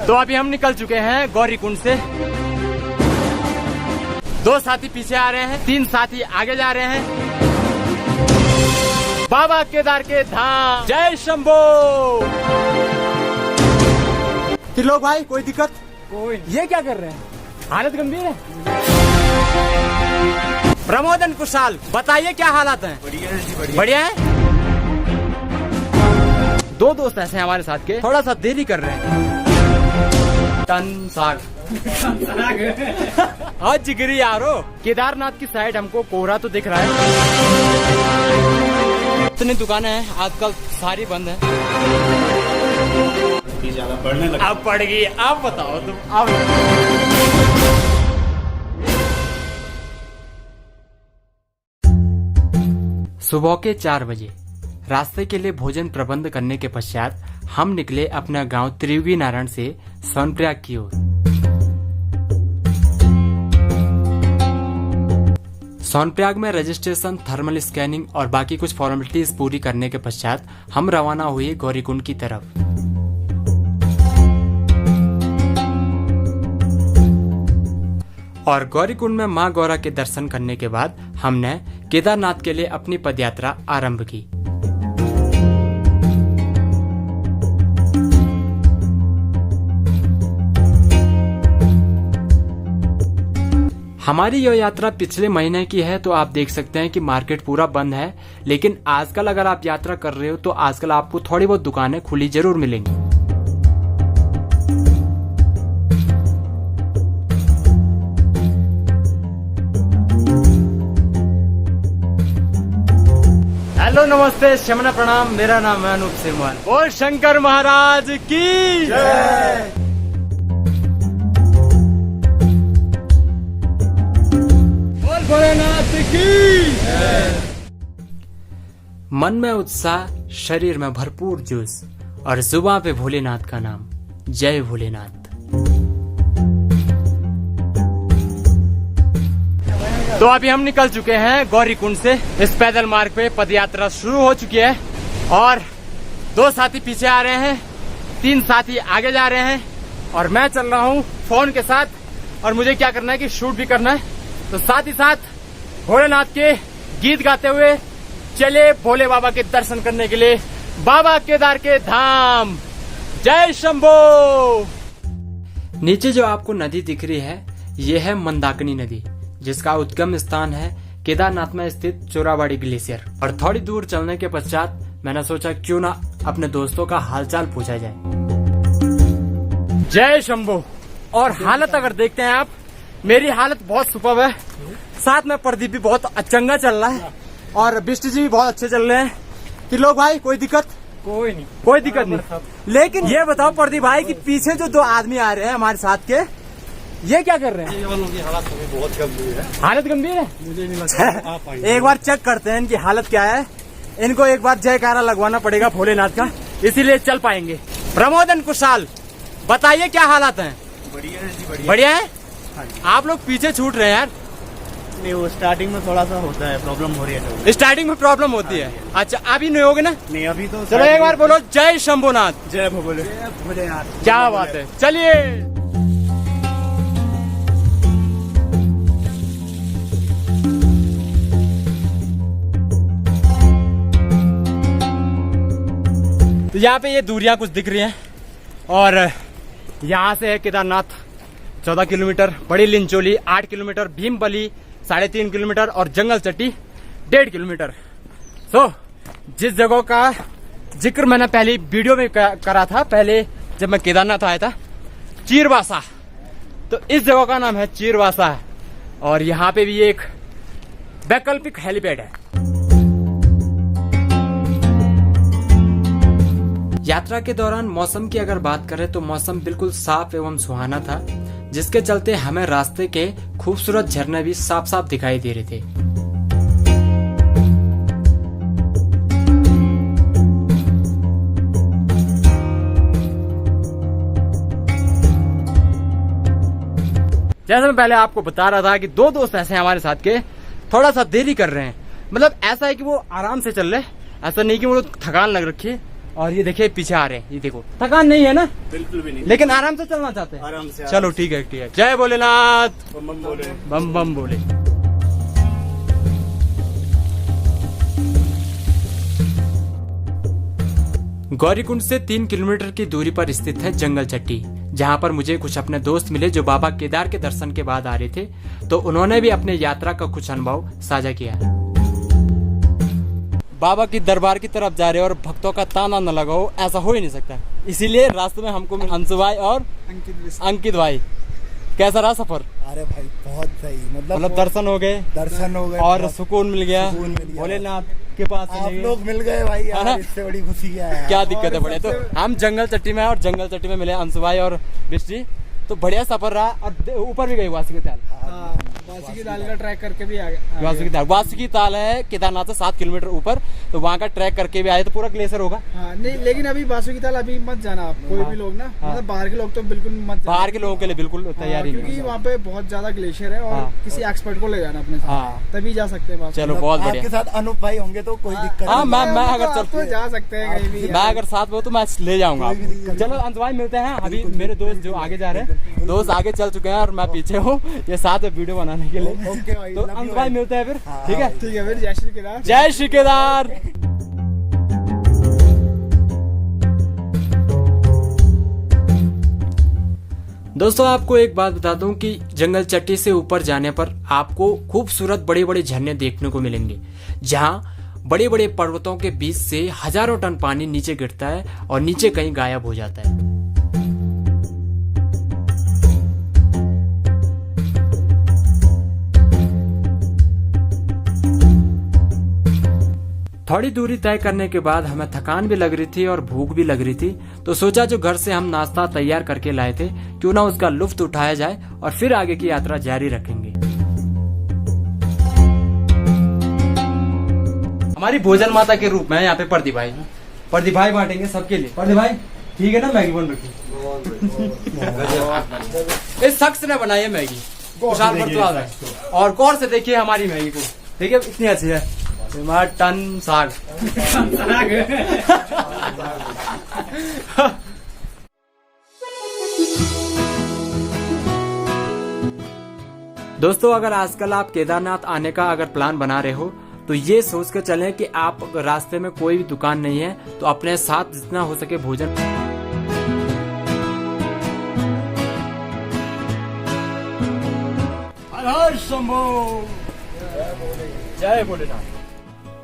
तो अभी हम निकल चुके हैं गौरीकुंड से। 2 साथी पीछे आ रहे हैं, 3 साथी आगे जा रहे हैं। बाबा केदार के धाम, जय शंभो। त्रिलोक भाई, कोई दिक्कत? कोई ये क्या कर रहे हैं? हालत गंभीर है। प्रमोदन कुशाल, बताइए क्या हालात हैं? बढ़िया है जी, बढ़िया है। 2 दोस्त ऐसे हैं हमारे साथ के, थोड़ा सा देरी कर रहे हैं। टन साग आज जिगरी यारो। केदारनाथ की साइड हमको कोहरा तो दिख रहा है। इतनी दुकानें हैं आजकल, सारी बंद है। ज्यादा पढ़ने लगा। अब पड़ गई, अब बताओ तुम। अब सुबह के 4 बजे रास्ते के लिए भोजन प्रबंध करने के पश्चात हम निकले अपना गांव त्रिवी नारायण से सोनप्रयाग की ओर। सोनप्रयाग में रजिस्ट्रेशन, थर्मल स्कैनिंग और बाकी कुछ फॉर्मेलिटीज पूरी करने के पश्चात हम रवाना हुए गौरीकुंड की तरफ। और गौरीकुंड में मां गौरा के दर्शन करने के बाद हमने केदारनाथ के लिए अपनी पदयात्रा आरंभ की। हमारी यह यात्रा पिछले महीने की है, तो आप देख सकते हैं कि मार्केट पूरा बंद है। लेकिन आजकल अगर आप यात्रा कर रहे हो तो आजकल आपको थोड़ी बहुत दुकानें खुली जरूर मिलेंगी। हेलो, नमस्ते, शमना प्रणाम। मेरा नाम है अनूप सिरमान। बोल शंकर महाराज की जय। बोल भोलेनाथ की जय। मन में उत्साह, शरीर में भरपूर जोश और जुबान पे भोलेनाथ का नाम, जय भोलेनाथ। तो अभी हम निकल चुके हैं गौरीकुंड से। इस पैदल मार्ग पे पदयात्रा शुरू हो चुकी है और 2 साथी पीछे आ रहे हैं, 3 साथी आगे जा रहे हैं और मैं चल रहा हूँ फोन के साथ। और मुझे क्या करना है कि शूट भी करना है, तो साथ ही साथ भोलेनाथ के गीत गाते हुए चले भोले बाबा के दर्शन करने के लिए बाबा केदार के धाम, जय शंभो। नीचे जो आपको नदी दिख रही है, ये है मंदाकिनी नदी, जिसका उद्गम स्थान है केदारनाथ में स्थित चोराबाड़ी ग्लेशियर। और थोड़ी दूर चलने के पश्चात मैंने सोचा क्यों ना अपने दोस्तों का हालचाल पूछा जाए। जय शंभो। और हालत अगर देखते हैं आप, मेरी हालत बहुत सुपर्ब है। साथ में प्रदीप भी बहुत अचंगा चल रहा है और बिष्ट जी भी बहुत अच्छे चल रहे हैं। त्रिलोक भाई, कोई दिक्कत? कोई नहीं, कोई दिक्कत नहीं। लेकिन ये बताओ प्रदीप भाई कि पीछे जो 2 आदमी आ रहे हैं हमारे साथ के, ये क्या कर रहे हैं? उनकी हालत बहुत गंभीर है। हालत गंभीर है? मुझे नहीं लगता आप आएंगे। एक बार चेक करते हैं इनकी हालत क्या है। इनको एक बार जयकारा लगवाना पड़ेगा भोलेनाथ का, इसीलिए चल पाएंगे। प्रमोदन कुशाल, बताइए क्या हालात हैं? बढ़िया है जी, बढ़िया है। हाँ जी। आप लोग पीछे छूट रहे हैं यार। नहीं, वो स्टार्टिंग में थोड़ा सा होता है, प्रॉब्लम हो रही है। स्टार्टिंग में प्रॉब्लम होती है। अच्छा, अभी नहीं होगे ना? नहीं, अभी तो चलो एक बार बोलो जय शंभुनाथ। जय भोलेनाथ। क्या बात है, चलिए। तो यहाँ पे ये दूरियां कुछ दिख रही हैं और यहाँ से है केदारनाथ 14 किलोमीटर, बड़ी लिंचोली 8 किलोमीटर, भीमबली 3.5 किलोमीटर और जंगल चट्टी 1.5 किलोमीटर। जिस जगह का जिक्र मैंने पहले वीडियो में करा था, पहले जब मैं केदारनाथ आया था, चीरवासा, तो इस जगह का नाम है चीरवासा और यहाँ पे भी एक वैकल्पिक हेलीपैड है। यात्रा के दौरान मौसम की अगर बात करें तो मौसम बिल्कुल साफ एवं सुहाना था, जिसके चलते हमें रास्ते के खूबसूरत झरने भी साफ साफ दिखाई दे रहे थे। जैसे मैं पहले आपको बता रहा था कि 2 दोस्त ऐसे हैं हमारे साथ के, थोड़ा सा देरी कर रहे हैं। मतलब ऐसा है कि वो आराम से चल रहे, ऐसा नहीं कि वो थकान लग रखी है और ये देखिए पीछे आ रहे हैं, ये देखो थकान नहीं है ना, बिल्कुल भी नहीं, लेकिन आराम से चलना चाहते हैं। आराम से। चलो ठीक है ठीक है। जय भोलेनाथ, बम बम बोले। बम बम बोले। गौरीकुंड से 3 किलोमीटर की दूरी पर स्थित है जंगल चट्टी, जहां पर मुझे कुछ अपने दोस्त मिले जो बाबा केदार के दर्शन के बाद आ रहे थे, तो उन्होंने भी अपने यात्रा का कुछ अनुभव साझा किया। बाबा की दरबार की तरफ जा रहे हो और भक्तों का ताना न लगाओ, ऐसा हो ही नहीं सकता। इसीलिए रास्ते में हमको अंशु भाई और अंकित भाई, कैसा रहा सफर? अरे भाई बहुत सही, मतलब दर्शन हो गए और सुकून मिल गया भोलेनाथ के पास। आप लोग मिल गए भाई यार, इससे बड़ी खुशी क्या दिक्कत है बड़े। तो हम जंगल चट्टी में, और जंगल चट्टी में मिले अंशु भाई और बिस्टी, तो बढ़िया सफर रहा। और ऊपर भी गए वासुकी ताल, वासुकी ताल का ट्रैक करके भी आ गए। वासुकी ताल है केदारनाथ से 7 किलोमीटर ऊपर, तो वहाँ का ट्रैक करके भी आए, तो पूरा ग्लेशियर होगा। हाँ, नहीं लेकिन अभी वासुकी ताल अभी मत जाना आप, कोई भी लोग ना, मतलब बाहर के लोग तो बिल्कुल मत जाना। बाहर के लोगों के लिए बिल्कुल तैयारी नहीं, क्योंकि वहाँ पे बहुत ज्यादा ग्लेशियर है और किसी एक्सपर्ट को ले जाना अपने साथ, तभी जा सकते हैं। चलो बहुत बढ़िया। आपके साथ अनूप भाई होंगे तो कोई दिक्कत नहीं। मैं अगर चलते जा सकते हैं कहीं भी, मैं अगर साथ में तो मैं ले जाऊंगा। चलो अंशु भाई मिलते हैं। अभी मेरे दोस्त जो आगे जा रहे हैं, दोस्त आगे चल चुके हैं और मैं पीछे हूँ, ये साथ में वीडियो बनाने के लिए। ओके भाई, तो अंशु भाई मिलते हैं फिर। ठीक है फिर। जय श्री केदार। जय श्री केदार। दोस्तों आपको एक बात बता दूं कि जंगल चट्टी से ऊपर जाने पर आपको खूबसूरत बड़े बड़े झरने देखने को मिलेंगे, जहां बड़े बड़े पर्वतों के बीच से हजारों टन पानी नीचे गिरता है और नीचे कहीं गायब हो जाता है। थोड़ी दूरी तय करने के बाद हमें थकान भी लग रही थी और भूख भी लग रही थी, तो सोचा जो घर से हम नाश्ता तैयार करके लाए थे, क्यों ना उसका लुत्फ उठाया जाए और फिर आगे की यात्रा जारी रखेंगे। हमारी भोजन माता के रूप में यहाँ पे प्रदीप भाई बांटेंगे सबके लिए। प्रदीप भाई ठीक है ना, मैगी बन रखी। इस शख्स ने बनाई है मैगी, खुशहाल बरतवाल है। और गौर से देखिए हमारी मैगी को, देखिए इतनी अच्छी है। टन साग। दोस्तों अगर आजकल आप केदारनाथ आने का अगर प्लान बना रहे हो, तो ये सोच कर चलें कि आप रास्ते में कोई भी दुकान नहीं है, तो अपने साथ जितना हो सके भोजन। जय भोलेनाथ।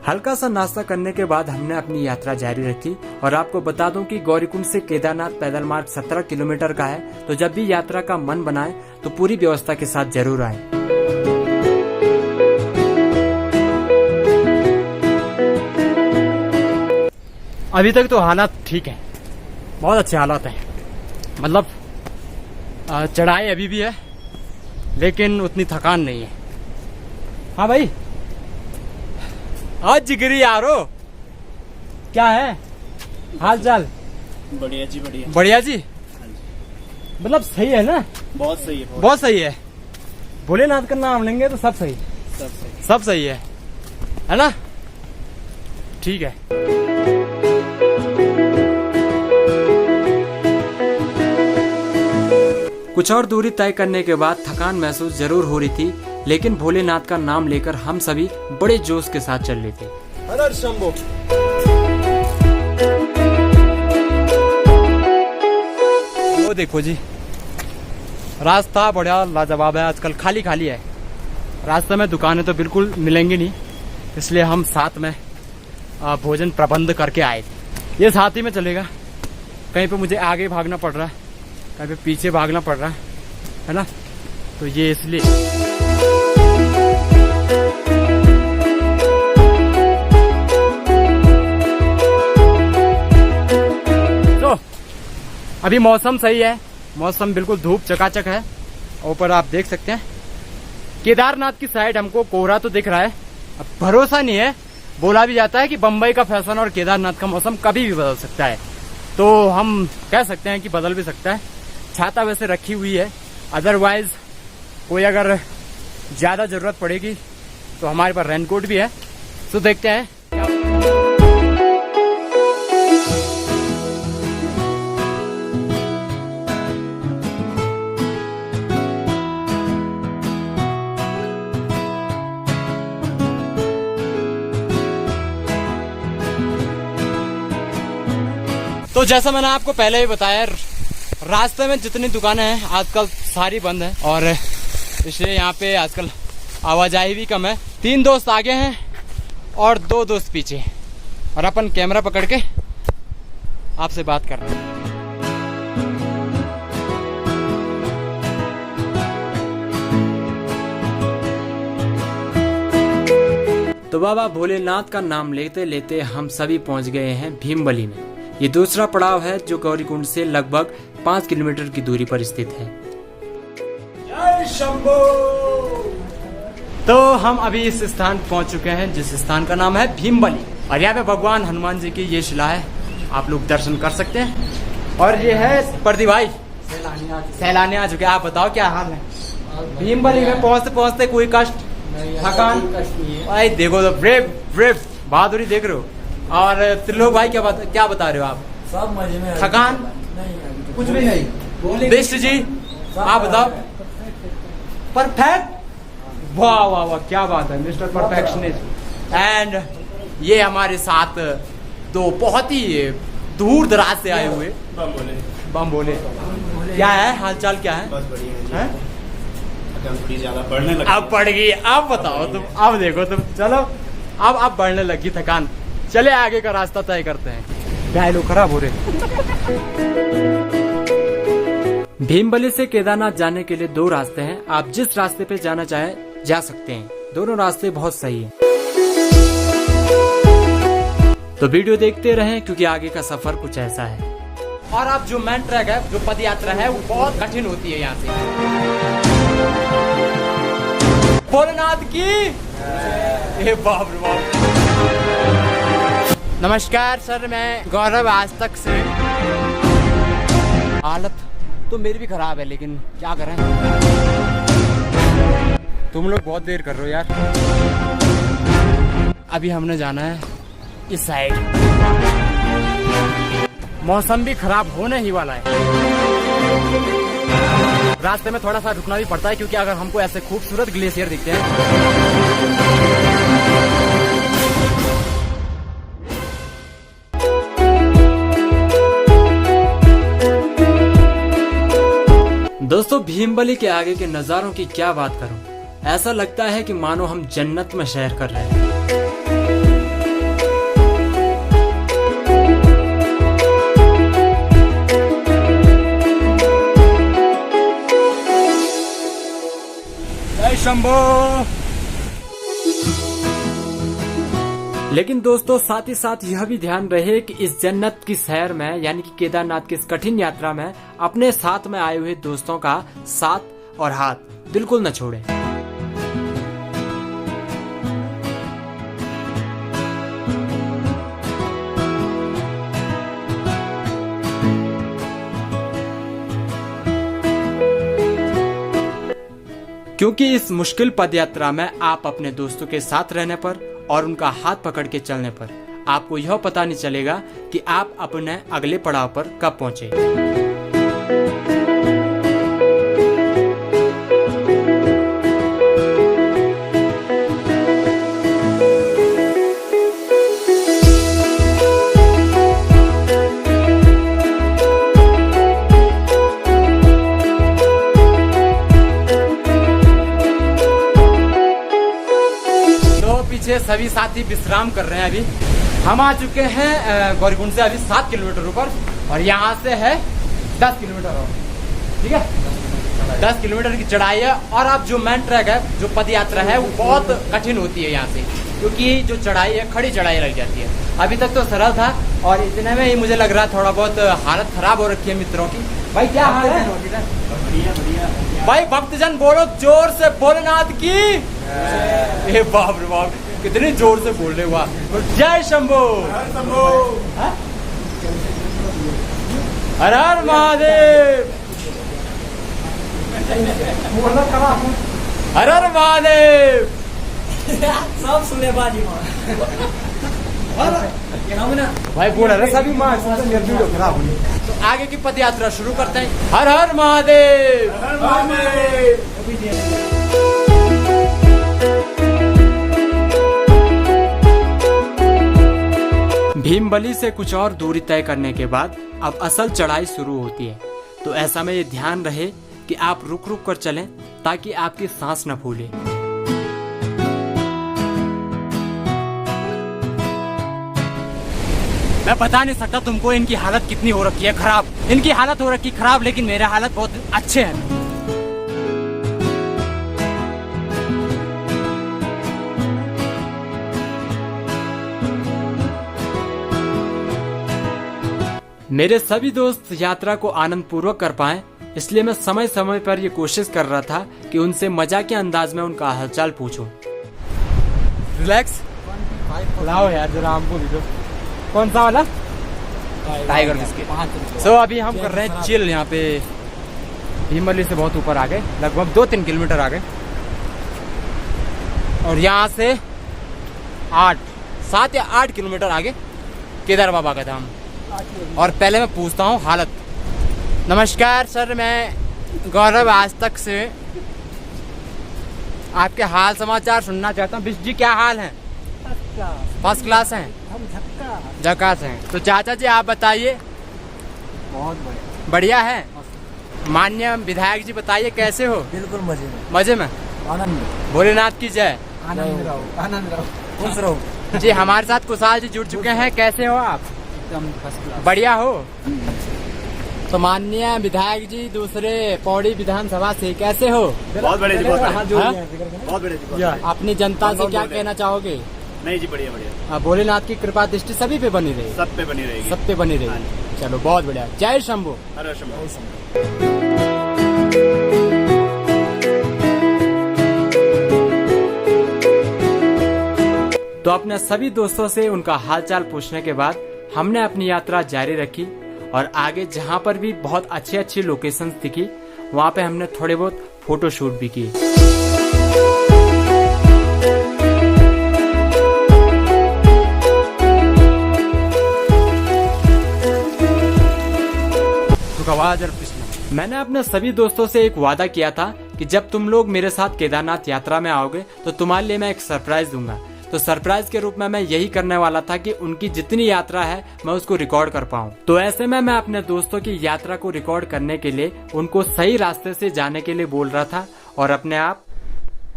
हल्का सा नाश्ता करने के बाद हमने अपनी यात्रा जारी रखी। और आपको बता दूं कि गौरीकुंड से केदारनाथ पैदल मार्ग 17 किलोमीटर का है, तो जब भी यात्रा का मन बनाए तो पूरी व्यवस्था के साथ जरूर आए। अभी तक तो हालात ठीक है, बहुत अच्छे हालात हैं। मतलब चढ़ाई अभी भी है, लेकिन उतनी थकान नहीं है। हाँ भाई, आज जिगरी यारो, क्या है हाल चाल? बढ़िया जी, बढ़िया बढ़िया जी। मतलब सही है ना? बहुत सही है, बहुत सही है। भोलेनाथ का नाम लेंगे तो सब सही, सब सही है ना? ठीक है। कुछ और दूरी तय करने के बाद थकान महसूस जरूर हो रही थी, लेकिन भोलेनाथ का नाम लेकर हम सभी बड़े जोश के साथ चल रहे थे। हर हर शंभो। वो देखो जी, रास्ता बड़ा लाजवाब है। आजकल खाली खाली है रास्ते में, दुकानें तो बिल्कुल मिलेंगी नहीं, इसलिए हम साथ में भोजन प्रबंध करके आए थे। ये साथ ही में चलेगा, कहीं पे मुझे आगे भागना पड़ रहा है, कहीं पे पीछे भागना पड़ रहा है ना, तो ये इसलिए। तो अभी मौसम सही है, मौसम बिल्कुल धूप चकाचक है। ऊपर आप देख सकते हैं केदारनाथ की साइड हमको कोहरा तो दिख रहा है। अब भरोसा नहीं है, बोला भी जाता है कि बंबई का फैशन और केदारनाथ का मौसम कभी भी बदल सकता है, तो हम कह सकते हैं कि बदल भी सकता है। छाता वैसे रखी हुई है, अदरवाइज कोई अगर ज्यादा जरूरत पड़ेगी तो हमारे पास रेनकोट भी है। तो देखते हैं। तो जैसा मैंने आपको पहले ही बताया, रास्ते में जितनी दुकानें हैं आजकल सारी बंद हैं और इसलिए यहाँ पे आजकल आवाजाही भी कम है। 3 दोस्त आगे हैं और 2 दोस्त पीछे, और अपन कैमरा पकड़ के आपसे बात कर रहे हैं। तो बाबा भोलेनाथ का नाम लेते लेते हम सभी पहुंच गए हैं भीमबली में। ये दूसरा पड़ाव है जो गौरीकुंड से लगभग 5 किलोमीटर की दूरी पर स्थित है। जय शंभो। तो हम अभी इस स्थान पहुंच चुके हैं जिस स्थान का नाम है भीमबली, और यहाँ पे भगवान हनुमान जी की ये शिला है, आप लोग दर्शन कर सकते हैं। और ये है प्रदीप भाई, सैलानी आ चुके। आप बताओ क्या हाल है भीमबली में पहुंचते पहुंचते? कोई कष्ट थकान? भाई देखो तो ब्रेव बहादुरी देख रहे हो। और त्रिलोक भाई क्या बता रहे हो आप? सब मजे में। थकान? कुछ भी नहीं। बेस्ट जी आप बताओ। परफेक्ट। वाह वाह वाह, क्या बात है मिस्टर परफेक्शनिस्ट। एंड ये हमारे साथ 2 बहुत ही दूर दराज से आए हुए बम बोले। क्या है हाल चाल, क्या है? बस बढ़िया है? थोड़ी ज्यादा बढ़ने लगी। अब बढ़ गई। अब बताओ तुम, अब देखो तुम, चलो अब बढ़ने लगी थकान। चले आगे का रास्ता तय करते हैं। भाई लोग खराब हो रहे। भीमबली से केदारनाथ जाने के लिए 2 रास्ते हैं। आप जिस रास्ते पे जाना चाहें जा सकते हैं, दोनों रास्ते बहुत सही हैं। तो वीडियो देखते रहें क्योंकि आगे का सफर कुछ ऐसा है। और अब जो मेन ट्रैक है, जो पद यात्रा है, वो बहुत कठिन होती है। यहाँ से भोलेनाथ की बाप रे बाप। नमस्कार सर, मैं गौरव आज तक से। हालत तो मेरी भी खराब है, लेकिन क्या करें, तुम लोग बहुत देर कर रहे हो यार। अभी हमने जाना है इस साइड। मौसम भी खराब होने ही वाला है। रास्ते में थोड़ा सा रुकना भी पड़ता है क्योंकि अगर हमको ऐसे खूबसूरत ग्लेशियर दिखते हैं। दोस्तों भीमबली के आगे के नजारों की क्या बात करूं, ऐसा लगता है कि मानो हम जन्नत में सैर कर रहे हैं। शंभो। लेकिन दोस्तों साथ ही साथ यह भी ध्यान रहे कि इस जन्नत की सैर में, यानी कि केदारनाथ की इस कठिन यात्रा में, अपने साथ में आए हुए दोस्तों का साथ और हाथ बिल्कुल न छोड़ें। क्योंकि इस मुश्किल पदयात्रा में आप अपने दोस्तों के साथ रहने पर और उनका हाथ पकड़ के चलने पर आपको यह पता नहीं चलेगा कि आप अपने अगले पड़ाव पर कब पहुंचे। सभी साथी विश्राम कर रहे हैं। अभी हम आ चुके हैं गौरीकुंड से अभी 7 किलोमीटर ऊपर, और यहाँ से है 10 किलोमीटर और, ठीक है 10 किलोमीटर की चढ़ाई है। और अब जो मेन ट्रैक है, जो पद यात्रा है, वो बहुत कठिन होती है यहाँ से, क्योंकि जो चढ़ाई है खड़ी चढ़ाई लग जाती है। अभी तक तो सरल था और इतने में ही मुझे लग रहा थोड़ा बहुत हालत खराब हो रखी है मित्रों की। भाई क्या हाल है? भाई भक्तजन बोलो जोर से भोलेनाथ की। ए बाप रे बाप, कितने जोर से बोल रहे हुआ। जय शंभो। हर हर महादेव। हर हर महादेव। सब सुने बाजी भाई बोल रहे सभी माँ वीडियो खराब होनी। तो आगे की पद यात्रा शुरू करते हैं। हर हर महादेव। हर महादेव। भीमबली से कुछ और दूरी तय करने के बाद अब असल चढ़ाई शुरू होती है। तो ऐसा में ये ध्यान रहे कि आप रुक रुक कर चलें ताकि आपकी सांस न फूले। मैं बता नहीं सकता तुमको इनकी हालत कितनी हो रखी है खराब। इनकी हालत हो रखी खराब, लेकिन मेरे हालत बहुत अच्छे हैं। मेरे सभी दोस्त यात्रा को आनंद पूर्वक कर पाएं, इसलिए मैं समय समय पर ये कोशिश कर रहा था कि उनसे मजाक के अंदाज में उनका हालचाल पूछूं। रिलैक्स लाओ यार जरा हमको भी दो। कौन सा वाला? Tiger biscuit. सो अभी हम कर रहे हैं चिल। यहाँ पे भीमबली से बहुत ऊपर आ गए, लगभग 2-3 किलोमीटर आ गए, और यहाँ से 7 या 8 किलोमीटर आगे केदार बाबा का धाम। और पहले मैं पूछता हूँ हालत। नमस्कार सर, मैं गौरव आज तक से आपके हाल समाचार सुनना चाहता हूँ। बिश जी क्या हाल है? फर्स्ट क्लास हैं, झकास हैं। तो चाचा जी आप बताइए। बहुत बढ़िया है। माननीय विधायक जी बताइए कैसे हो? बिल्कुल मजे में। मजे में। आनंद। भोलेनाथ की जय। आनंद रहो, आनंद रहो, खुश रहो। जी हमारे साथ कुशाल जी जुड़ चुके हैं। कैसे हो आप? एकदम फर्स्ट क्लास। बढ़िया हो। तो माननीय विधायक जी दूसरे पौड़ी विधानसभा से कैसे हो? बहुत बढ़िया जी, बहुत बढ़िया। हाँ? बहुत बढ़िया जी, बहुत बढ़िया। अपनी जनता से क्या कहना चाहोगे? नहीं जी, बढ़िया बढ़िया। भोलेनाथ की कृपा दृष्टि सभी पे बनी रही। सब पे बनी रहेगी। सब पे बनी रही। चलो बहुत बढ़िया। जय शंभू। हर हर शंभू। तो अपने सभी दोस्तों से उनका हालचाल पूछने के बाद हमने अपनी यात्रा जारी रखी, और आगे जहाँ पर भी बहुत अच्छी अच्छी लोकेशंस दिखी वहाँ पे हमने थोड़े बहुत फोटो शूट भी किए। मैंने अपने सभी दोस्तों से एक वादा किया था कि जब तुम लोग मेरे साथ केदारनाथ यात्रा में आओगे तो तुम्हारे लिए मैं एक सरप्राइज दूंगा। तो सरप्राइज के रूप में मैं यही करने वाला था कि उनकी जितनी यात्रा है मैं उसको रिकॉर्ड कर पाऊँ। तो ऐसे में मैं अपने दोस्तों की यात्रा को रिकॉर्ड करने के लिए उनको सही रास्ते से जाने के लिए बोल रहा था, और अपने आप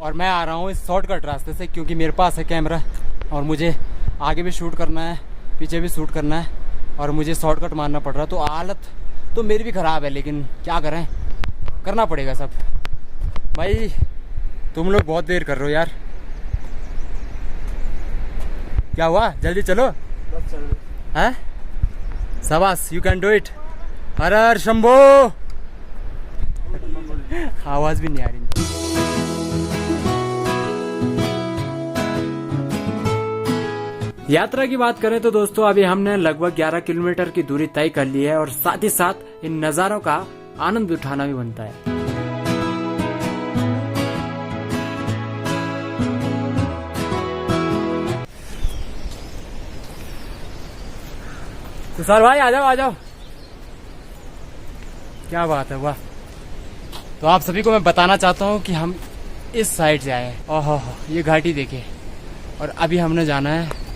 और मैं आ रहा हूँ इस शॉर्टकट रास्ते से, क्योंकि मेरे पास है कैमरा और मुझे आगे भी शूट करना है, पीछे भी शूट करना है, और मुझे शॉर्टकट मारना पड़ रहा है। तो हालत तो मेरी भी खराब है, लेकिन क्या करें, करना पड़ेगा सब। भाई तुम लोग बहुत देर कर रहे हो यार। क्या हुआ? जल्दी चलो। हैं? शाबाश, यू कैन डू इट। हर हर शंभो। आवाज भी नहीं आ रही। यात्रा की बात करें तो दोस्तों अभी हमने लगभग 11 किलोमीटर की दूरी तय कर ली है, और साथ ही साथ इन नज़ारों का आनंद उठाना भी बनता है। तो सर भाई आ जाओ आ जाओ। क्या बात है, वाह। तो आप सभी को मैं बताना चाहता हूँ कि हम इस साइड से आए हैं। ओहो ये घाटी देखिए, और अभी हमने जाना है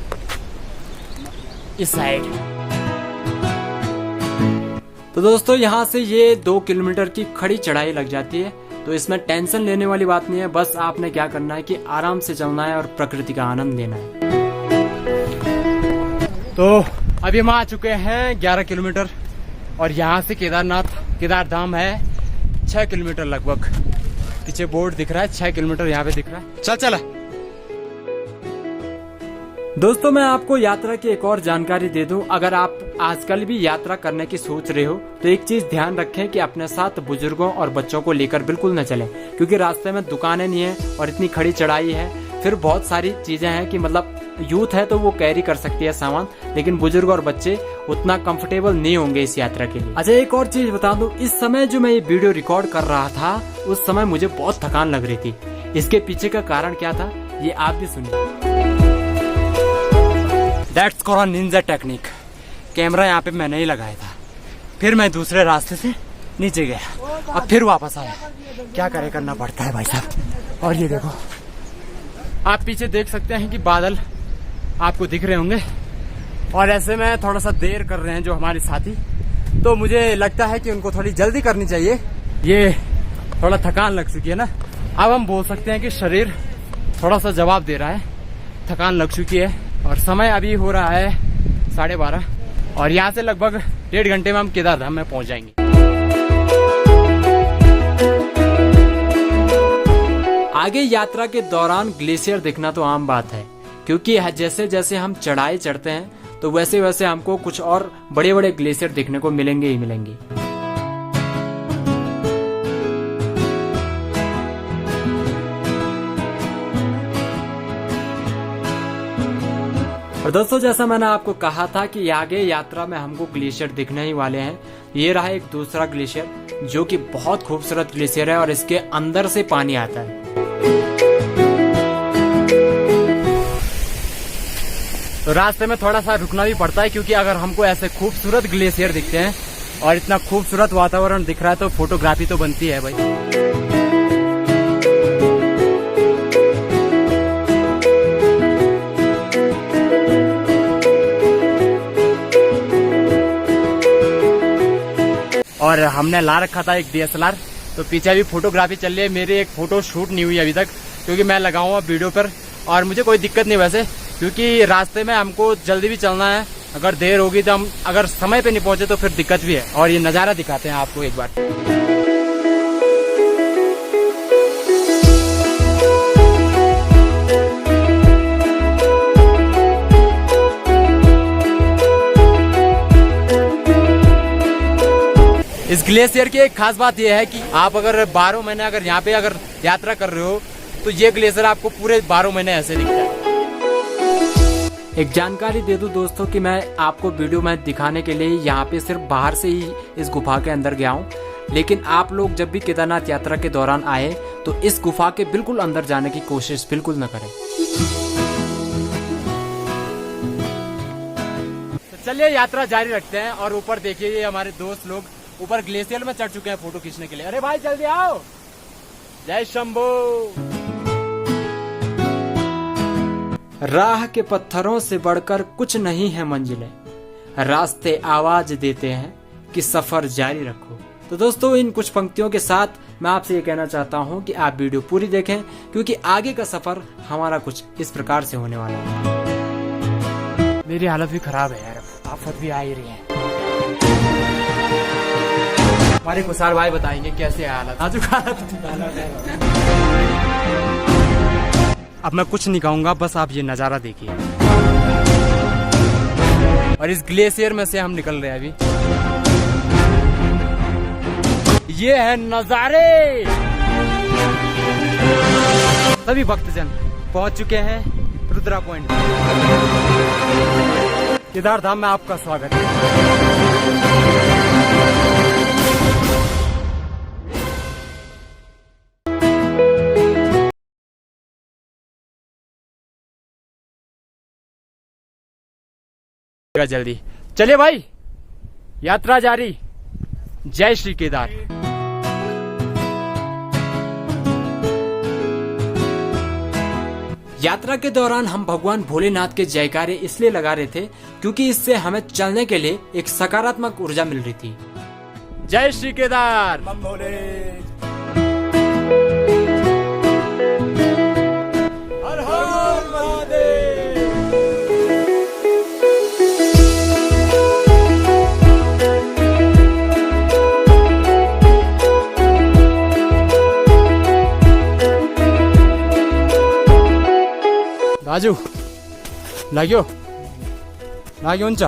इस साइड। तो दोस्तों यहाँ से ये 2 किलोमीटर की खड़ी चढ़ाई लग जाती है, तो इसमें टेंशन लेने वाली बात नहीं है। बस आपने क्या करना है कि आराम से चलना है और प्रकृति का आनंद लेना है। तो अभी हम आ चुके हैं 11 किलोमीटर, और यहाँ से केदार धाम है 6 किलोमीटर लगभग। पीछे बोर्ड दिख रहा है 6 किलोमीटर यहाँ पे दिख रहा है। चल दोस्तों मैं आपको यात्रा की एक और जानकारी दे दूं। अगर आप आजकल भी यात्रा करने की सोच रहे हो तो एक चीज ध्यान रखें कि अपने साथ बुजुर्गों और बच्चों को लेकर बिल्कुल न चलें, क्योंकि रास्ते में दुकानें नहीं है और इतनी खड़ी चढ़ाई है। फिर बहुत सारी चीजें हैं कि मतलब यूथ है तो वो कैरी कर सकती है सामान, लेकिन बुजुर्ग और बच्चे उतना कंफर्टेबल नहीं होंगे इस यात्रा के लिए। अच्छा एक और चीज बता दूं, इस समय जो मैं ये वीडियो रिकॉर्ड कर रहा था उस समय मुझे बहुत थकान लग रही थी। इसके पीछे का कारण क्या था ये आप भी सुनिए। That's called Ninja technique. Camera यहाँ पे मैंने ही लगाया था, फिर मैं दूसरे रास्ते से नीचे गया, अब फिर वापस आया। क्या करे, करना पड़ता है भाई साहब। और ये देखो आप पीछे देख सकते हैं कि बादल आपको दिख रहे होंगे, और ऐसे में थोड़ा सा देर कर रहे हैं जो हमारे साथी, तो मुझे लगता है कि उनको थोड़ी जल्दी करनी चाहिए। ये थोड़ा थकान लग चुकी है ना, अब हम बोल सकते हैं कि शरीर थोड़ा सा जवाब दे रहा है, थकान लग चुकी है। और समय अभी हो रहा है 12:30 और यहाँ से लगभग 1.5 घंटे में हम केदारधाम में पहुंच जाएंगे। आगे यात्रा के दौरान ग्लेशियर दिखना तो आम बात है, क्योंकि जैसे जैसे हम चढ़ाई चढ़ते हैं तो वैसे वैसे हमको कुछ और बड़े बड़े ग्लेशियर दिखने को मिलेंगे ही मिलेंगे। और दोस्तों, जैसा मैंने आपको कहा था कि आगे यात्रा में हमको ग्लेशियर दिखने ही वाले हैं। ये रहा एक दूसरा ग्लेशियर जो कि बहुत खूबसूरत ग्लेशियर है और इसके अंदर से पानी आता है। तो रास्ते में थोड़ा सा रुकना भी पड़ता है, क्योंकि अगर हमको ऐसे खूबसूरत ग्लेशियर दिखते हैं और इतना खूबसूरत वातावरण दिख रहा है तो फोटोग्राफी तो बनती है भाई। और हमने ला रखा था एक DSLR, तो पीछे भी फोटोग्राफी चल रही है। मेरी एक फोटो शूट नहीं हुई अभी तक, क्योंकि मैं लगाऊंगा वीडियो पर और मुझे कोई दिक्कत नहीं वैसे, क्योंकि रास्ते में हमको जल्दी भी चलना है। अगर देर होगी तो हम अगर समय पे नहीं पहुंचे तो फिर दिक्कत भी है। और ये नज़ारा दिखाते हैं आपको एक बार। इस ग्लेशियर की एक खास बात यह है कि आप अगर 12 महीने अगर यहाँ पे अगर यात्रा कर रहे हो तो ये ग्लेशियर आपको पूरे 12 महीने ऐसे दिखता है। एक जानकारी दे दूं दोस्तों कि मैं आपको वीडियो में दिखाने के लिए यहाँ पे सिर्फ बाहर से ही इस गुफा के अंदर गया हूँ, लेकिन आप लोग जब भी केदारनाथ यात्रा के दौरान आए तो इस गुफा के बिल्कुल अंदर जाने की कोशिश बिल्कुल न करें। तो चलिए यात्रा जारी रखते हैं। और ऊपर देखिए, ये हमारे दोस्त लोग ऊपर ग्लेशियर में चढ़ चुके हैं फोटो खींचने के लिए। अरे भाई जल्दी आओ, जय शंभो। राह के पत्थरों से बढ़कर कुछ नहीं है मंजिलें, रास्ते आवाज देते हैं कि सफर जारी रखो। तो दोस्तों, इन कुछ पंक्तियों के साथ मैं आपसे ये कहना चाहता हूँ कि आप वीडियो पूरी देखें, क्योंकि आगे का सफर हमारा कुछ इस प्रकार से होने वाला है। मेरी हालत भी खराब है यार, आफत भी आ ही रही है। हमारे कुसार भाई बताएंगे कैसे है हालत, नाजुक हालत। अब मैं कुछ नहीं कहूंगा, बस आप ये नजारा देखिए। और इस ग्लेशियर में से हम निकल रहे हैं अभी। ये है नजारे। सभी भक्तजन पहुंच चुके हैं रुद्रा पॉइंट। केदारधाम में आपका स्वागत है। जल्दी चलिए भाई, यात्रा जारी। जय श्री केदार। यात्रा के दौरान हम भगवान भोलेनाथ के जयकारे इसलिए लगा रहे थे क्योंकि इससे हमें चलने के लिए एक सकारात्मक ऊर्जा मिल रही थी। जय श्री केदार। हर हर महादेव। राजू लाग्यो हुन्छ।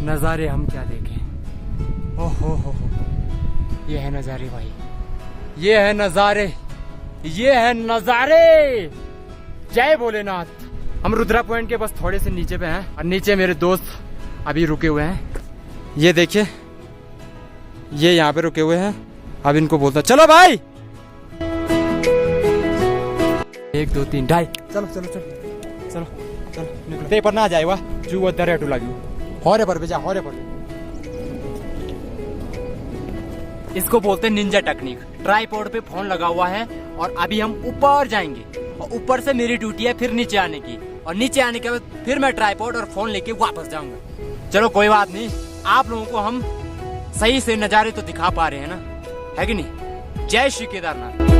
नजारे हम क्या देखें। ओहो, ये है नजारे भाई, ये है नजारे, ये है नजारे। जय भोलेनाथ। हम रुद्रा पॉइंट के बस थोड़े से नीचे पे हैं और नीचे मेरे दोस्त अभी रुके हुए हैं। ये देखिए, ये यहाँ पे रुके हुए हैं। अब इनको बोलता चलो भाई, 1 2 3 ढाई, चलो चलो चलो चलो चलो निकलो। ते पर ना जाए वाह जू वो दरे टू लगी हौरे पर भेजा, हौरे पर इसको बोलते हैं निंजा टेक्निक। ट्राइपॉड पे फोन लगा हुआ है और अभी हम ऊपर जाएंगे और ऊपर से मेरी ड्यूटी है फिर नीचे आने की, और नीचे आने के बाद फिर मैं ट्राइपॉड और फोन लेके वापस जाऊंगा। चलो कोई बात नहीं, आप लोगों को हम सही से नजारे तो दिखा पा रहे हैं ना, है कि नहीं? जय श्री केदारनाथ।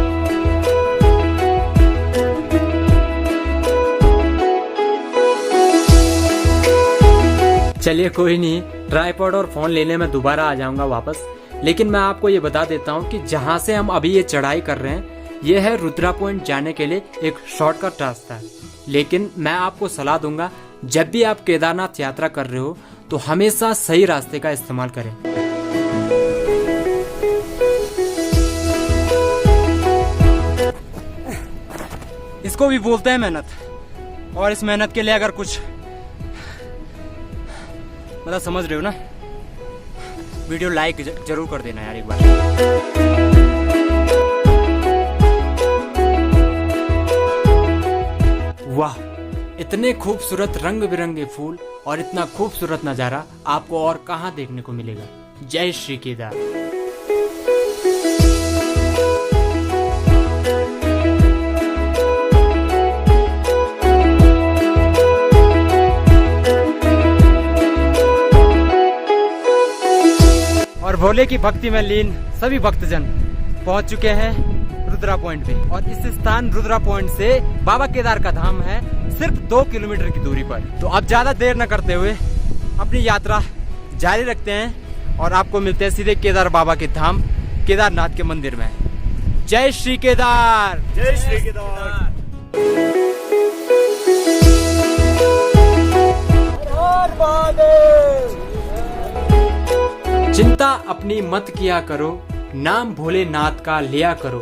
चलिए कोई नहीं, ट्राइपॉड और फोन लेने में दोबारा आ जाऊंगा वापस। लेकिन मैं आपको ये बता देता हूँ कि जहाँ से हम अभी ये चढ़ाई कर रहे हैं ये है रुद्रा पॉइंट जाने के लिए एक शॉर्टकट रास्ता है। लेकिन मैं आपको सलाह दूंगा, जब भी आप केदारनाथ यात्रा कर रहे हो तो हमेशा सही रास्ते का इस्तेमाल करें। इसको भी बोलते हैं मेहनत, और इस मेहनत के लिए अगर कुछ मतलब समझ रहे हो ना, वीडियो लाइक जरूर कर देना यार एक बार। वाह, इतने खूबसूरत रंग बिरंगे फूल और इतना खूबसूरत नजारा आपको और कहां देखने को मिलेगा। जय श्री केदार। और भोले की भक्ति में लीन सभी भक्तजन पहुंच चुके हैं रुद्रा पॉइंट पे, और इस स्थान रुद्रा पॉइंट से बाबा केदार का धाम है सिर्फ 2 किलोमीटर की दूरी पर। तो अब ज्यादा देर न करते हुए अपनी यात्रा जारी रखते हैं और आपको मिलते हैं सीधे केदार बाबा के धाम केदारनाथ के मंदिर में। जय श्री केदार। जय श्री केदार। चिंता अपनी मत किया करो, नाम भोलेनाथ का लिया करो,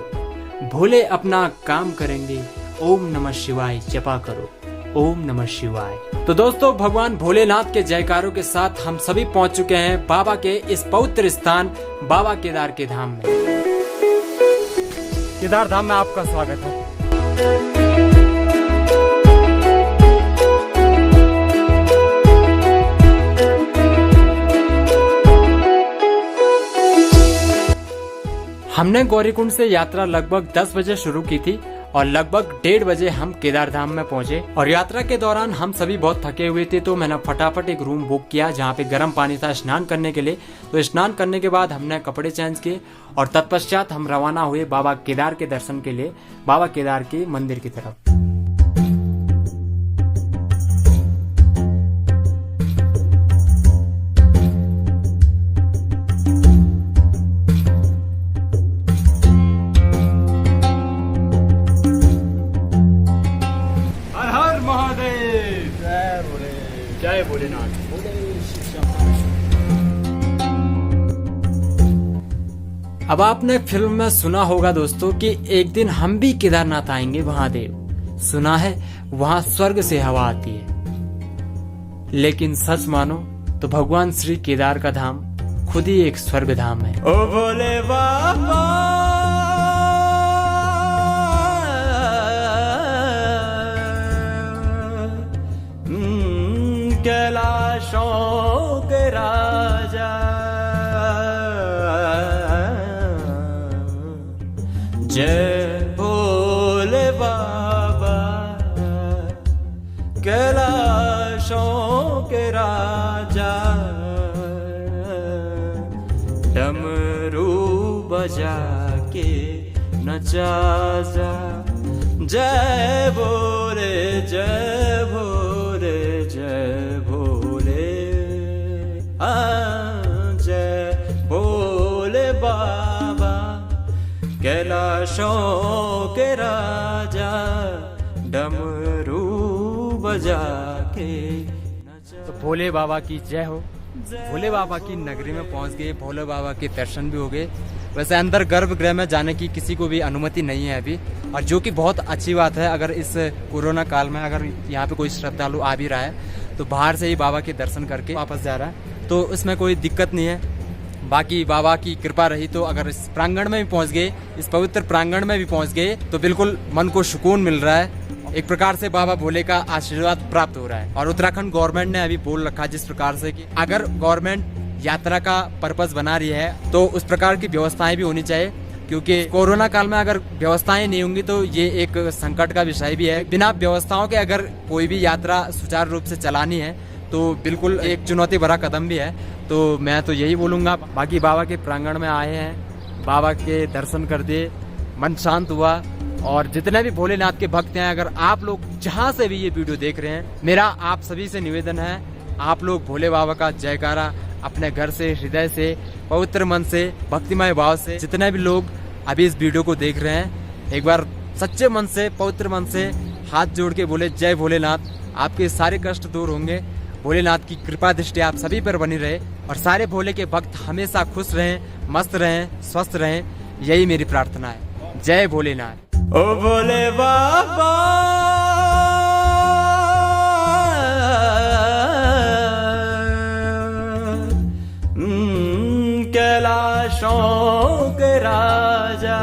भोले अपना काम करेंगे, ओम नमः शिवाय जपा करो, ओम नमः शिवाय। तो दोस्तों, भगवान भोलेनाथ के जयकारों के साथ हम सभी पहुंच चुके हैं बाबा के इस पवित्र स्थान बाबा केदार के धाम में। केदार धाम में आपका स्वागत है। हमने गौरीकुंड से यात्रा लगभग 10 बजे शुरू की थी और लगभग 1:30 बजे हम केदार धाम में पहुंचे। और यात्रा के दौरान हम सभी बहुत थके हुए थे, तो मैंने फटाफट एक रूम बुक किया जहां पे गर्म पानी था स्नान करने के लिए। तो स्नान करने के बाद हमने कपड़े चेंज किए और तत्पश्चात हम रवाना हुए बाबा केदार के दर्शन के लिए, बाबा केदार के मंदिर की तरफ। जय भोलेनाथ। अब आपने फिल्म में सुना होगा दोस्तों कि एक दिन हम भी केदारनाथ आएंगे महादेव। सुना है वहां स्वर्ग से हवा आती है, लेकिन सच मानो तो भगवान श्री केदार का धाम खुद ही एक स्वर्ग धाम है। ओ भोले बाबा कैलाशों के राजा, जय भोले बाबा कैलाशों के राजा, डमरू बजा के नचा जा, जय भोले जय भोले जय भोले, जय भोले बाबा कैलाशों के राजा, डमरू बजा के। तो भोले बाबा की जय हो। भोले बाबा की नगरी में पहुंच गए, भोले बाबा के दर्शन भी हो गए। वैसे अंदर गर्भगृह में जाने की किसी को भी अनुमति नहीं है अभी, और जो कि बहुत अच्छी बात है। अगर इस कोरोना काल में अगर यहाँ पे कोई श्रद्धालु आ भी रहा है तो बाहर से ही बाबा के दर्शन करके वापस जा रहा है, तो इसमें कोई दिक्कत नहीं है। बाकी बाबा की कृपा रही तो अगर इस प्रांगण में भी पहुंच गए, इस पवित्र प्रांगण में भी पहुंच गए, तो बिल्कुल मन को सुकून मिल रहा है। एक प्रकार से बाबा भोले का आशीर्वाद प्राप्त हो रहा है। और उत्तराखंड गवर्नमेंट ने अभी बोल रखा जिस प्रकार से कि अगर गवर्नमेंट यात्रा का पर्पस बना रही है तो उस प्रकार की व्यवस्थाएं भी होनी चाहिए, क्योंकि कोरोना काल में अगर व्यवस्थाएं नहीं होंगी तो ये एक संकट का विषय भी है। बिना व्यवस्थाओं के अगर कोई भी यात्रा सुचारू रूप से चलानी है तो बिल्कुल एक चुनौती भरा कदम भी है। तो मैं तो यही बोलूंगा। बाकी बाबा के प्रांगण में आए हैं, बाबा के दर्शन कर दिए, मन शांत हुआ। और जितने भी भोलेनाथ के भक्त हैं, अगर आप लोग जहां से भी ये वीडियो देख रहे हैं, मेरा आप सभी से निवेदन है, आप लोग भोले बाबा का जयकारा अपने घर से, हृदय से, पवित्र मन से, भक्तिमय भाव से, जितने भी लोग अभी इस वीडियो को देख रहे हैं, एक बार सच्चे मन से, पवित्र मन से हाथ जोड़ के बोले जय भोलेनाथ। आपके सारे कष्ट दूर होंगे। भोलेनाथ की कृपा दृष्टि आप सभी पर बनी रहे और सारे भोले के भक्त हमेशा खुश रहें, मस्त रहें, स्वस्थ रहें, यही मेरी प्रार्थना है। जय भोलेनाथ। ओ भोले बाबा कैलाशों के राजा।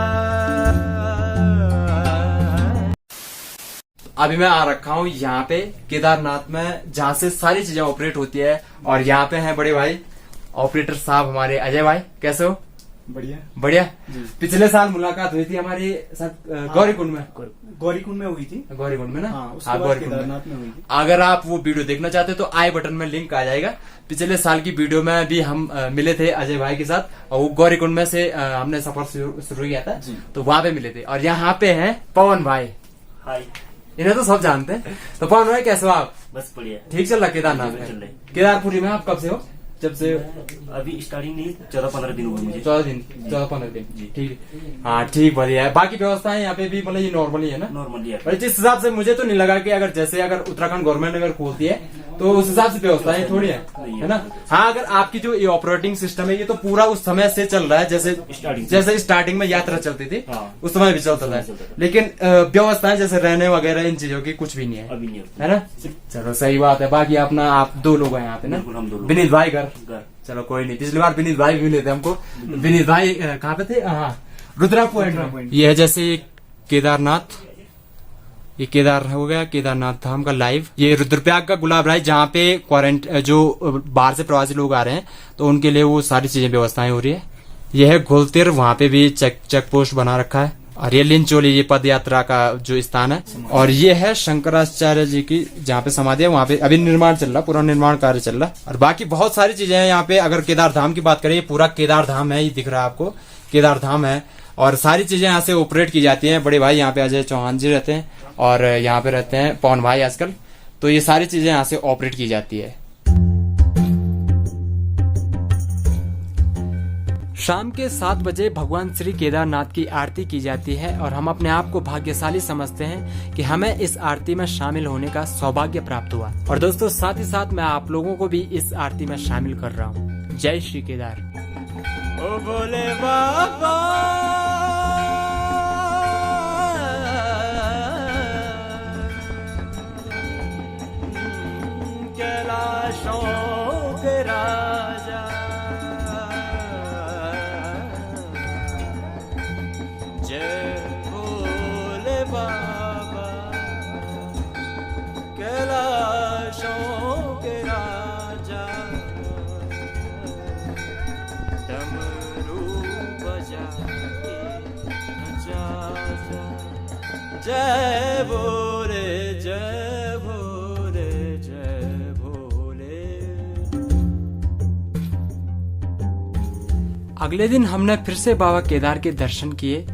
अभी मैं आ रखा हूँ यहाँ पे केदारनाथ में, जहाँ से सारी चीजें ऑपरेट होती है। और यहाँ पे हैं बड़े भाई ऑपरेटर साहब हमारे, अजय भाई। कैसे हो? बढ़िया बढ़िया। पिछले साल मुलाकात हुई थी हमारी गौरीकुंड में। गौरीकुंड में हुई थी। गौरीकुंड में ना? हाँ, उसके बाद केदारनाथ में हुई थी। अगर आप वो वीडियो देखना चाहते हो तो आई बटन में लिंक आ जाएगा। पिछले साल की वीडियो में भी हम मिले थे अजय भाई के साथ, और वो गौरीकुंड में से हमने सफर शुरू किया था, तो वहां पे मिले थे। और यहाँ पे हैं पवन भाई। हाय। इन्हें तो सब जानते हैं। तो पवन भाई कैसे हो आप? बस बढ़िया। ठीक चल रहा केदारनाथ में? केदारपुरी में आप कब से हो? जब से अभी स्टार्टिंग नहीं, 14-15 दिन हुए मुझे। 14-15 दिन। ठीक है, हाँ ठीक, बढ़िया है। बाकी व्यवस्थाएं यहाँ पे भी मतलब ये नॉर्मली है ना? नॉर्मली है। पर जिस हिसाब से मुझे तो नहीं लगा कि अगर जैसे अगर उत्तराखंड गवर्नमेंट अगर खोलती है तो उस हिसाब से व्यवस्थाएं थोड़ी है ना? हाँ, अगर आपकी जो ये ऑपरेटिंग सिस्टम है ये तो पूरा उस समय से चल रहा है, जैसे स्टार्टिंग में यात्रा चलती थी उस समय भी चलता था। लेकिन व्यवस्थाएं जैसे रहने वगैरह इन चीजों की कुछ भी नहीं है, अभी नहीं है ना? चलो सही बात है। बाकी अपना आप दो लोग हैं यहाँ पे ना? विनीत भाई घर। चलो कोई नहीं, पिछली बार विनीत भाई भी मिले थे हमको। विनीत भाई कहाँ पे थे? हाँ, रुद्रा पॉइंट। ये है जैसे केदारनाथ, ये केदार हो गया, केदारनाथ धाम का लाइव। ये रुद्रप्रयाग का गुलाब राय, जहाँ पे क्वारंटाइन जो बाहर से प्रवासी लोग आ रहे हैं तो उनके लिए वो सारी चीजें व्यवस्थाएं हो रही है। ये है घोलतिर, वहाँ पे भी चेक पोस्ट बना रखा है। और ये लिंचोली, ये पद यात्रा का जो स्थान है। और ये है शंकराचार्य जी की जहाँ पे समाधि है, वहाँ पे अभी निर्माण चल रहा, पूरा निर्माण कार्य चल रहा। और बाकी बहुत सारी चीजें हैं यहाँ पे। अगर केदार धाम की बात करें, ये पूरा केदार धाम है, ये दिख रहा है आपको, केदार धाम है। और सारी चीजें यहाँ से ऑपरेट की जाती हैं। बड़े भाई यहाँ पे अजय चौहान जी रहते हैं और यहाँ पे रहते हैं पवन भाई आजकल। तो ये सारी चीजें यहाँ से ऑपरेट की जाती है। शाम के 7 बजे भगवान श्री केदारनाथ की आरती की जाती है और हम अपने आप को भाग्यशाली समझते हैं कि हमें इस आरती में शामिल होने का सौभाग्य प्राप्त हुआ। और दोस्तों साथ ही साथ मैं आप लोगों को भी इस आरती में शामिल कर रहा हूँ। जय श्री केदार। ओ भोले बाबा कैलाशों के राजा, जय भोले बाबा कैलाशों के राजा, डमरू बजा के नचा जा। जय भोले जय भोले जय भोले। अगले दिन हमने फिर से बाबा केदार के दर्शन किए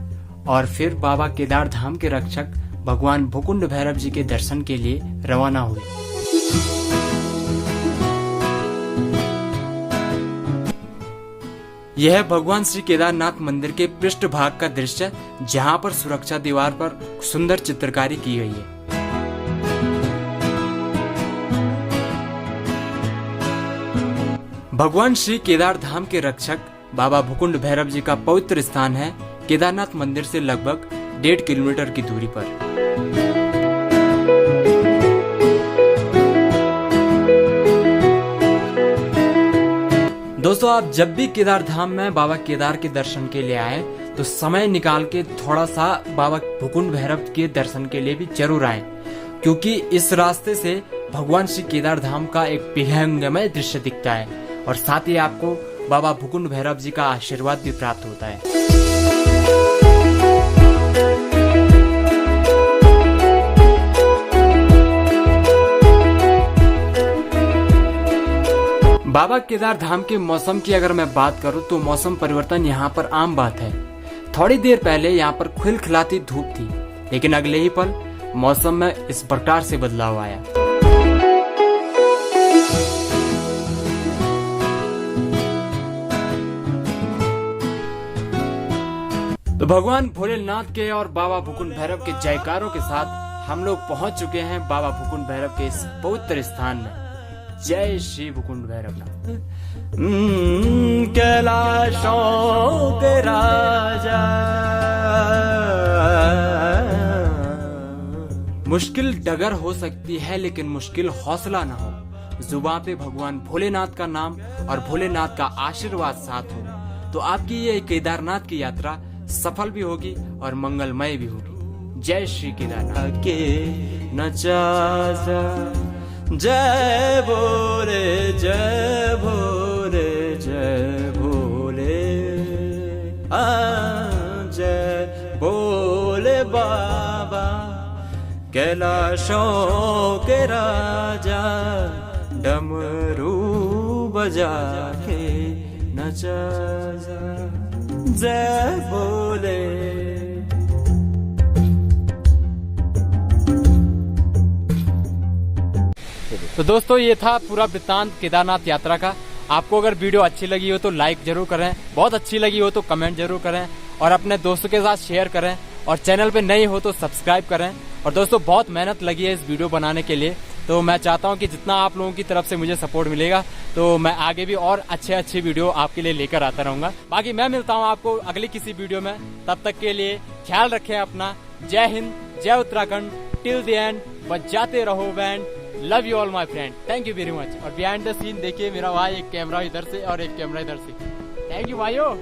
और फिर बाबा केदार धाम के रक्षक भगवान भुकुंड भैरव जी के दर्शन के लिए रवाना हुए। यह है भगवान श्री केदारनाथ मंदिर के पृष्ठ भाग का दृश्य, जहां पर सुरक्षा दीवार पर सुंदर चित्रकारी की गई है। भगवान श्री केदार धाम के रक्षक बाबा भुकुंड भैरव जी का पवित्र स्थान है केदारनाथ मंदिर से लगभग 1.5 किलोमीटर की दूरी पर। दोस्तों आप जब भी केदार धाम में बाबा केदार के दर्शन के लिए आए तो समय निकाल के थोड़ा सा बाबा भुकुंड भैरव के दर्शन के लिए भी जरूर आए, क्योंकि इस रास्ते से भगवान श्री केदार धाम का एक विहंगमय दृश्य दिखता है। और साथ ही आपको बाबा भूकुंड भैरव जी का आशीर्वाद भी प्राप्त होता है। बाबा केदार धाम के मौसम की अगर मैं बात करूं तो मौसम परिवर्तन यहाँ पर आम बात है। थोड़ी देर पहले यहाँ पर खिलखिलाती धूप थी, लेकिन अगले ही पल मौसम में इस प्रकार से बदलाव आया। तो भगवान भोलेनाथ के और बाबा भूकुंड भैरव के जयकारों के साथ हम लोग पहुंच चुके हैं बाबा भूकुंड भैरव के इस पवित्र स्थान में। जय श्री भूकुंड भैरव। कैलाशों के राजा, मुश्किल डगर हो सकती है लेकिन मुश्किल हौसला ना हो। जुबान पे भगवान भोलेनाथ का नाम और भोलेनाथ का आशीर्वाद साथ हो तो आपकी ये केदारनाथ की यात्रा सफल भी होगी और मंगलमय भी होगी। जय श्री केदारनाथ के नचा, जय भोले जय भोले जय भोले, जय भोले बाबा कैलाशों के राजा, डमरू बजा के नचा, जय भोले। तो दोस्तों ये था पूरा वृत्तांत केदारनाथ यात्रा का। आपको अगर वीडियो अच्छी लगी हो तो लाइक जरूर करें, बहुत अच्छी लगी हो तो कमेंट जरूर करें और अपने दोस्तों के साथ शेयर करें और चैनल पे नए हो तो सब्सक्राइब करें। और दोस्तों बहुत मेहनत लगी है इस वीडियो बनाने के लिए, तो मैं चाहता हूं कि जितना आप लोगों की तरफ से मुझे सपोर्ट मिलेगा तो मैं आगे भी और अच्छे वीडियो आपके लिए लेकर आता रहूंगा। बाकी मैं मिलता हूं आपको अगली किसी वीडियो में, तब तक के लिए ख्याल रखें अपना। जय हिंद, जय उत्तराखंड, टिल द एंड बजाते रहो band. Love you all my friend, thank you very much. और बिहाइंड द सीन देखिए मेरा भाई, एक कैमरा इधर से और एक कैमरा इधर से। थैंक यू भाइयों।